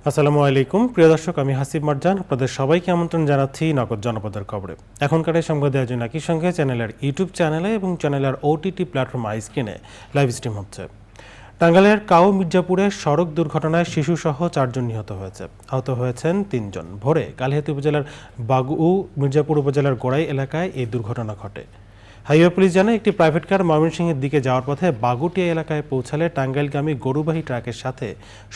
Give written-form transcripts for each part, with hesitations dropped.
আসসালামু আলাইকুম প্রিয় দর্শক, আমি হাসিব মারজান আপনাদের সবাইকে আমন্ত্রণ জানাচ্ছি নগদ জনপদের খবরে। এখনকার এই সংবাদে আয়োজন একই সঙ্গে চ্যানেলের ইউটিউব চ্যানেলে এবং চ্যানেলের ওটিটি প্ল্যাটফর্ম আইস্ক্রিনে লাইভ স্ট্রিম হচ্ছে। টাঙ্গাইলের কাউ মির্জাপুরে সড়ক দুর্ঘটনায় শিশুসহ 4 জন নিহত হয়েছে। আহত হয়েছেন 3 জন। ভোরে কালিহাতী উপজেলার বাগু মির্জাপুর উপজেলার গোড়াই এলাকায় এই দুর্ঘটনা ঘটে। হাইওয়ে পুলিশ জানায় একটি প্রাইভেট কার ময়মনসিংহের দিকে যাওয়ার পথে বাগুটিয়া এলাকায় পৌঁছালে টাঙ্গাইলগামী গরুবাহী ট্রাকের সাথে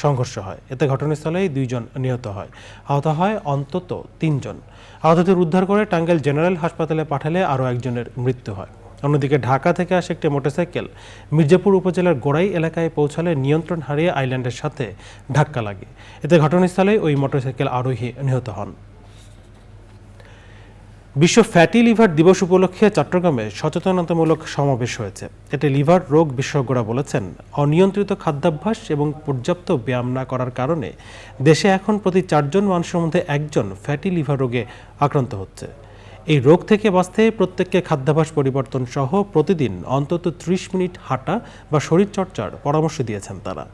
সংঘর্ষ হয়। এতে ঘটনাস্থলেই 2 জন নিহত হয়, আহত হয় অন্তত 3 জন। আহতদের উদ্ধার করে টাঙ্গাইল জেনারেল হাসপাতালে পাঠালে আরও একজনের মৃত্যু হয়। অন্যদিকে ঢাকা থেকে আসা একটি মোটরসাইকেল মির্জাপুর উপজেলার গোড়াই এলাকায় পৌঁছালে নিয়ন্ত্রণ হারিয়ে আইল্যান্ডের সাথে ধাক্কা লাগে। এতে ঘটনাস্থলেই ওই মোটরসাইকেল আরোহী নিহত হন। বিশ্ব ফ্যাটি লিভার দিবস উপলক্ষে চট্টগ্রামে সচেতনতামূলক সমাবেশ হয়েছে। এতে লিভার রোগ বিশেষজ্ঞরা বলেছেন, অনিয়ন্ত্রিত খাদ্যাভ্যাস এবং পর্যাপ্ত ব্যায়াম না করার কারণে দেশে এখন প্রতি 4 জন মানুষের মধ্যে 1 জন ফ্যাটি লিভার রোগে আক্রান্ত হচ্ছে। এই রোগ থেকে বাঁচতে প্রত্যেককে খাদ্যাভ্যাস পরিবর্তন সহ প্রতিদিন অন্তত 30 মিনিট হাঁটা বা শরীরচর্চার পরামর্শ দিয়েছেন তারা।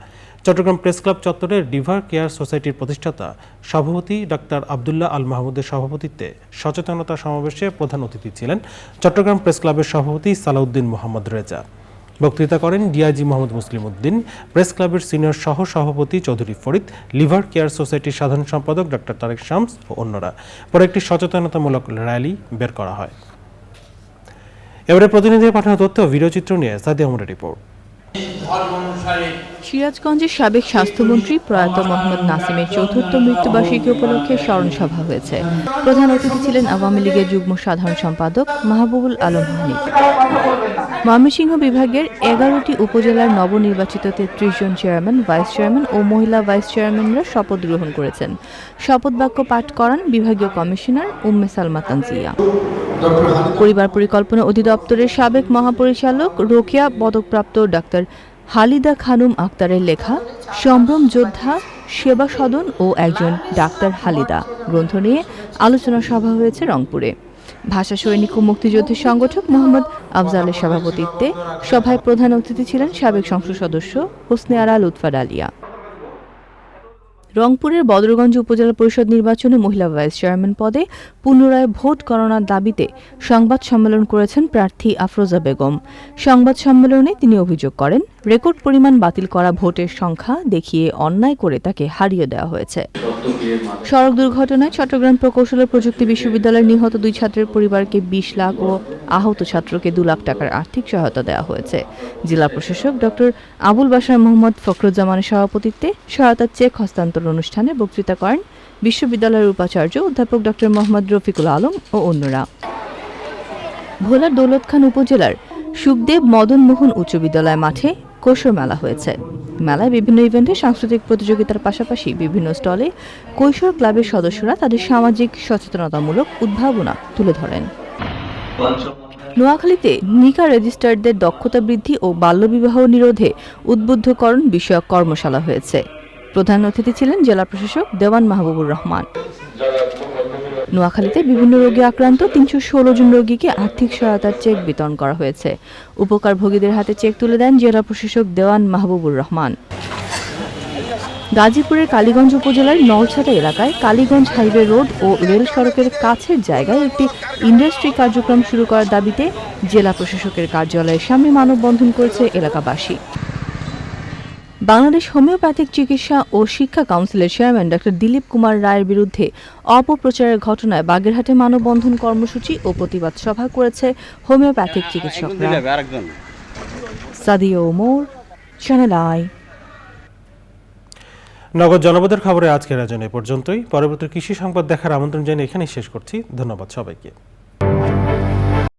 চট্টগ্রাম প্রেস ক্লাব চত্বরের লিভার কেয়ার সোসাইটির প্রতিষ্ঠাতা সভাপতি ডাক্তার আবদুল্লাহ আল মাহমুদের সভাপতিত্বে সচেতনতা সমাবেশে প্রধান অতিথি ছিলেন চট্টগ্রাম প্রেস ক্লাবের সভাপতি সালাউদ্দিন মোহাম্মদ রেজা। বক্তৃতা করেন ডিআইজি মোহাম্মদ মুসলিম উদ্দিন, প্রেস ক্লাবের সিনিয়র সহ সভাপতি চৌধুরী ফরিদ, লিভার কেয়ার সোসাইটির সাধারণ সম্পাদক ডক্টর তারেক শামস ও অন্যরা। পরে একটি সচেতনতামূলক র্যালি বের করা হয়। এবারে প্রতিনিধিদের পাঠানো তথ্য ও ভিডিওচিত্র নিয়ে সাদি আহমদের রিপোর্ট। সিরাজগঞ্জের সাবেক স্বাস্থ্যমন্ত্রী প্রয়াত মোহাম্মদ নাসিমের ৪র্থ মৃত্যুবার্ষিকী উপলক্ষে স্মরণ সভা হয়েছে। প্রধান অতিথি ছিলেন আওয়ামী লীগের যুগ্ম সাধারণ সম্পাদক মাহবুবুল আলম হানিফ। ময়মনসিংহ বিভাগের 11টি উপজেলার নবনির্বাচিত 33 জন চেয়ারম্যান, ভাইস চেয়ারম্যান ও মহিলা ভাইস চেয়ারম্যানরা শপথ গ্রহণ করেছেন। শপথ বাক্য পাঠ করান বিভাগীয় কমিশনার উম্মে সালমা তানজিয়া। পরিবার পরিকল্পনা অধিদপ্তরের সাবেক মহাপরিচালক রোকেয়া পদকপ্রাপ্ত ডাক্তার হালিদা খানুম আক্তারের লেখা সম্ভ্রম যোদ্ধা, সেবা সদন ও একজন ডাক্তার হালিদা গ্রন্থ নিয়ে আলোচনা সভা হয়েছে রংপুরে। ভাষা সৈনিক ও মুক্তিযুদ্ধের সংগঠক মোহাম্মদ আফজালের সভাপতিত্বে সভায় প্রধান অতিথি ছিলেন সাবেক সংসদ সদস্য হোসনে আরা লুৎফা ডালিয়া। রংপুরের বদরগঞ্জ উপজেলা পরিষদ নির্বাচনে মহিলা ভাইস চেয়ারম্যান পদে পুনরায় ভোট গণনার দাবিতে সংবাদ সম্মেলন করেছেন প্রার্থী আফরোজা বেগম। সংবাদ সম্মেলনে তিনি অভিযোগ করেন, রেকর্ড পরিমাণ বাতিল করা ভোটের সংখ্যা দেখিয়ে অন্যায় করে তাকে হারিয়ে দেওয়া হয়েছে। সড়ক দুর্ঘটনায় চট্টগ্রাম প্রকৌশল ও প্রযুক্তি বিশ্ববিদ্যালয়ের নিহত 2 ছাত্রের পরিবারকে 20 লাখ ও আহত ছাত্রকে 2 লাখ টাকার আর্থিক সহায়তা দেওয়া হয়েছে। জেলা প্রশাসক ডক্টর আবুল বাশার মোহাম্মদ ফখরুজ্জামানের সভাপতিত্বে সহায়তার চেক হস্তান্তর অনুষ্ঠানে বক্তৃতা করেন বিশ্ববিদ্যালয়ের উপাচার্য অধ্যাপক ডক্টর মোহাম্মদ রফিকুল আলম ও অন্যরা। ভোলার দৌলতখান উপজেলার সুখদেব মদন মোহন উচ্চ বিদ্যালয় মাঠে কৈশোর মেলা হয়েছে। মেলায় বিভিন্ন ইভেন্টে সাংস্কৃতিক প্রতিযোগিতার পাশাপাশি বিভিন্ন স্টলে কৈশোর ক্লাবের সদস্যরা তাদের সামাজিক সচেতনতামূলক উদ্ভাবনা তুলে ধরেন। নোয়াখালীতে নিকা রেজিস্ট্রারদের দক্ষতা বৃদ্ধি ও বাল্যবিবাহ নিরোধে উদ্বুদ্ধকরণ বিষয়ক কর্মশালা হয়েছে। প্রধান অতিথি ছিলেন জেলা প্রশাসক দেওয়ান মাহবুবুর রহমান। নোয়াখালীতে বিভিন্ন রোগে আক্রান্ত 316 জন রোগীকে আর্থিক সহায়তার চেক বিতরণ করা হয়েছে। উপকারভোগীদের হাতে চেক তুলে দেন জেলা প্রশাসক দেওয়ান মাহবুবুর রহমান। গাজীপুরের কালীগঞ্জ উপজেলার নলছাটা এলাকায় কালীগঞ্জ হাইওয়ে রোড ও রেল সড়কের কাছের জায়গায় একটি ইন্ডাস্ট্রি কার্যক্রম শুরু করার দাবিতে জেলা প্রশাসকের কার্যালয়ের সামনে মানববন্ধন করেছে এলাকাবাসী। বাংলাদেশ হোমিওপ্যাথিক চিকিৎসা ও শিক্ষা কাউন্সিলের চেয়ারম্যান ডক্টর দিলীপ কুমার রায়ের বিরুদ্ধে অপপ্রচারের ঘটনায় বাগেরহাটে মানববন্ধন কর্মসূচি ও প্রতিবাদ সভা করেছে হোমিওপ্যাথিক চিকিৎসকরা। Sadia Omar, channel I. নগদ জনপদের খবরে আজকের আয়োজন এ পর্যন্তই। পরবর্তী কৃষি সংবাদ দেখার আমন্ত্রণ জানিয়ে এখানেই শেষ করছি। ধন্যবাদ সবাইকে।